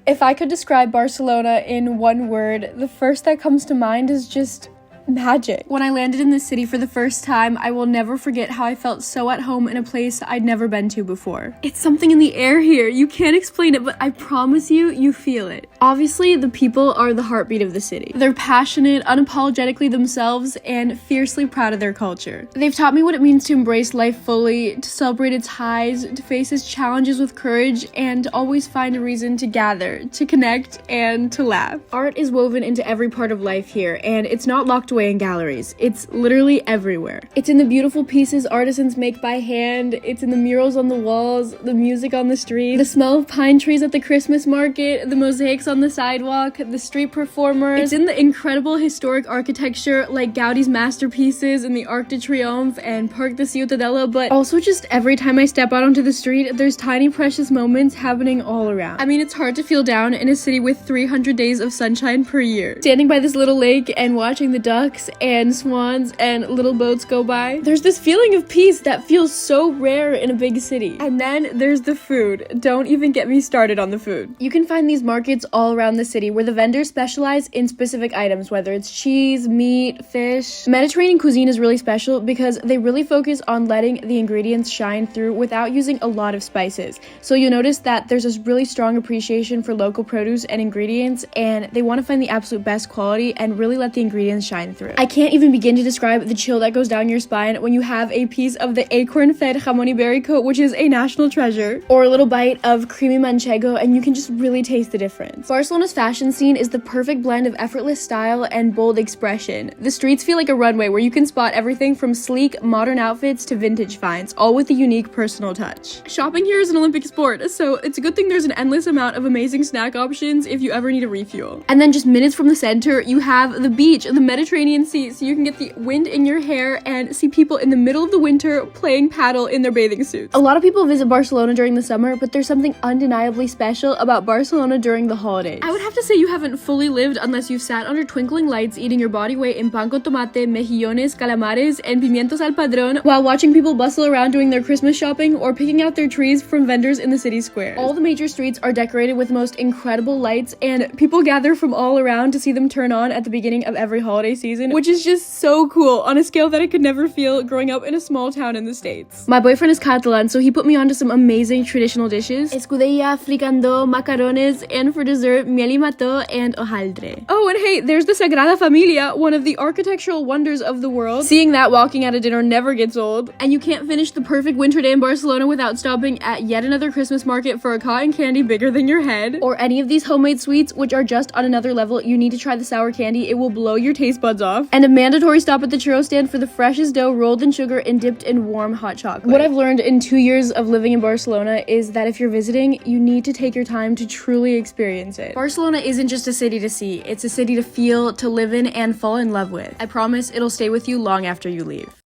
If I could describe Barcelona in one word, the first that comes to mind is just magic. When I landed in this city for the first time, I will never forget how I felt so at home in a place I'd never been to before. It's something in the air here. You can't explain it, but I promise you, you feel it. Obviously, the people are the heartbeat of the city. They're passionate, unapologetically themselves, and fiercely proud of their culture. They've taught me what it means to embrace life fully, to celebrate its highs, to face its challenges with courage, and always find a reason to gather, to connect, and to laugh. Art is woven into every part of life here, and it's not locked away in galleries. It's literally everywhere. It's in the beautiful pieces artisans make by hand, it's in the murals on the walls, the music on the street, the smell of pine trees at the Christmas market, the mosaics on the sidewalk, the street performers. It's in the incredible historic architecture like Gaudi's masterpieces in the Arc de Triomphe and Parc de Ciutadella, but also just every time I step out onto the street, there's tiny precious moments happening all around. I mean, it's hard to feel down in a city with 300 days of sunshine per year. Standing by this little lake and watching the ducks and swans and little boats go by, there's this feeling of peace that feels so rare in a big city. And then there's the food. Don't even get me started on the food. You can find these markets all around the city where the vendors specialize in specific items, whether it's cheese, meat, fish. Mediterranean cuisine is really special because they really focus on letting the ingredients shine through without using a lot of spices. So you'll notice that there's this really strong appreciation for local produce and ingredients, and they want to find the absolute best quality and really let the ingredients shine through. I can't even begin to describe the chill that goes down your spine when you have a piece of the acorn-fed jamon iberico, which is a national treasure, or a little bite of creamy manchego, and you can just really taste the difference. Barcelona's fashion scene is the perfect blend of effortless style and bold expression. The streets feel like a runway where you can spot everything from sleek, modern outfits to vintage finds, all with a unique personal touch. Shopping here is an Olympic sport, so it's a good thing there's an endless amount of amazing snack options if you ever need a refuel. And then just minutes from the center, you have the beach, the Mediterranean Sea, so you can get the wind in your hair and see people in the middle of the winter playing paddle in their bathing suits. A lot of people visit Barcelona during the summer, but there's something undeniably special about Barcelona during the holidays. I would have to say you haven't fully lived unless you've sat under twinkling lights eating your body weight in pan con tomate, mejillones, calamares, and pimientos al padrón while watching people bustle around doing their Christmas shopping or picking out their trees from vendors in the city squares. All the major streets are decorated with the most incredible lights, and people gather from all around to see them turn on at the beginning of every holiday season, which is just so cool on a scale that I could never feel growing up in a small town in the States. My boyfriend is Catalan, so he put me onto some amazing traditional dishes: escudella, fricandó, macarones, and for dessert, miel y mató and hojaldre. Oh, and hey, there's the Sagrada Familia, one of the architectural wonders of the world. Seeing that walking at a dinner never gets old. And you can't finish the perfect winter day in Barcelona without stopping at yet another Christmas market for a cotton candy bigger than your head, or any of these homemade sweets, which are just on another level. You need to try the sour candy. It will blow your taste buds off. And a mandatory stop at the churro stand for the freshest dough rolled in sugar and dipped in warm hot chocolate. What I've learned in 2 years of living in Barcelona is that if you're visiting, you need to take your time to truly experience it. Barcelona isn't just a city to see, it's a city to feel, to live in, and fall in love with. I promise it'll stay with you long after you leave.